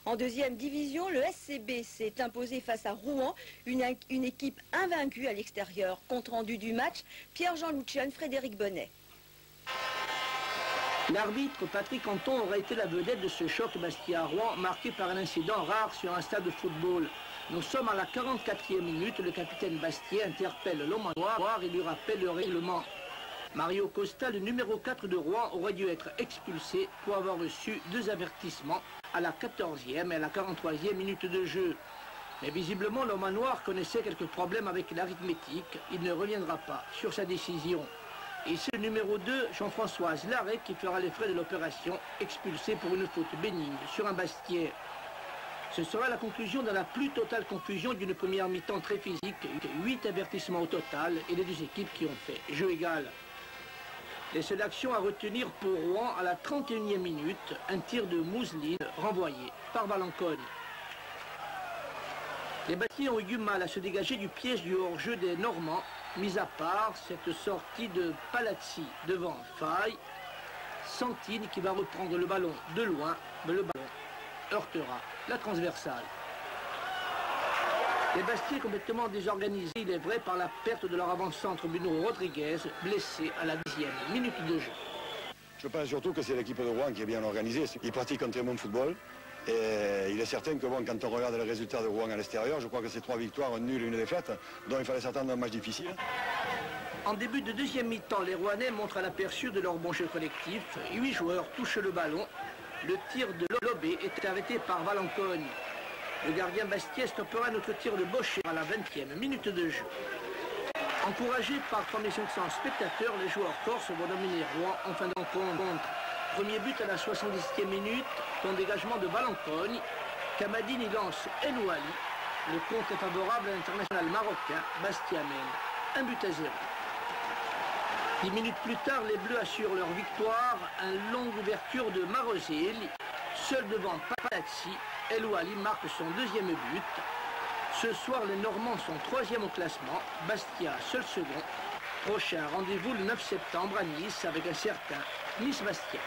En deuxième division, le SCB s'est imposé face à Rouen, une équipe invaincue à l'extérieur. Compte rendu du match, Pierre-Jean Louchian, Frédéric Bonnet. L'arbitre Patrick Anton aurait été la vedette de ce choc Bastia-Rouen marqué par un incident rare sur un stade de football. Nous sommes à la 44e minute, le capitaine Bastier interpelle l'homme noir et lui rappelle le règlement. Mario Costa, le numéro 4 de Rouen, aurait dû être expulsé pour avoir reçu 2 avertissements à la 14e et à la 43e minute de jeu. Mais visiblement, l'homme noir connaissait quelques problèmes avec l'arithmétique. Il ne reviendra pas sur sa décision. Et c'est le numéro 2, Jean-François Larrey, qui fera les frais de l'opération, expulsé pour une faute bénigne sur un Bastiais. Ce sera la conclusion de la plus totale confusion d'une première mi-temps très physique. 8 avertissements au total et les 2 équipes qui ont fait jeu égal. Les seules actions à retenir pour Rouen à la 31e minute, un tir de Mousseline renvoyé par Valencogne. Les Bastiais ont eu du mal à se dégager du piège du hors-jeu des Normands, mis à part cette sortie de Palazzi devant Faye, Santini qui va reprendre le ballon de loin, mais le ballon heurtera la transversale. Les Bastiais complètement désorganisés, il est vrai, par la perte de leur avant-centre Bruno Rodriguez, blessé à la 10e minute de jeu. Je pense surtout que c'est l'équipe de Rouen qui est bien organisée. Ils pratiquent un très bon football. Et il est certain que bon, quand on regarde les résultats de Rouen à l'extérieur, je crois que c'est 3 victoires, un nul et une défaite, dont il fallait s'attendre à un match difficile. En début de deuxième mi-temps, les Rouennais montrent à l'aperçu de leur bon jeu collectif. 8 joueurs touchent le ballon. Le tir de Lobé est arrêté par Valencogne. Le gardien Bastiais stoppera notre tir de Bochet à la 20e minute de jeu. Encouragés par 3500 spectateurs, les joueurs corses vont dominer Rouen en fin de rencontre. Premier but à la 70e minute, ton dégagement de Valencogne. Kamadine y lance El Ouali. Le compte est favorable à l'international marocain. Bastia mène 1-0. 10 minutes plus tard, les Bleus assurent leur victoire. Une longue ouverture de Maroselli. Seul devant Palazzi, El Ouali marque son 2e but. Ce soir, les Normands sont 3e au classement. Bastia, seul second. Prochain rendez-vous le 9 septembre à Nice avec un certain Nice Bastia.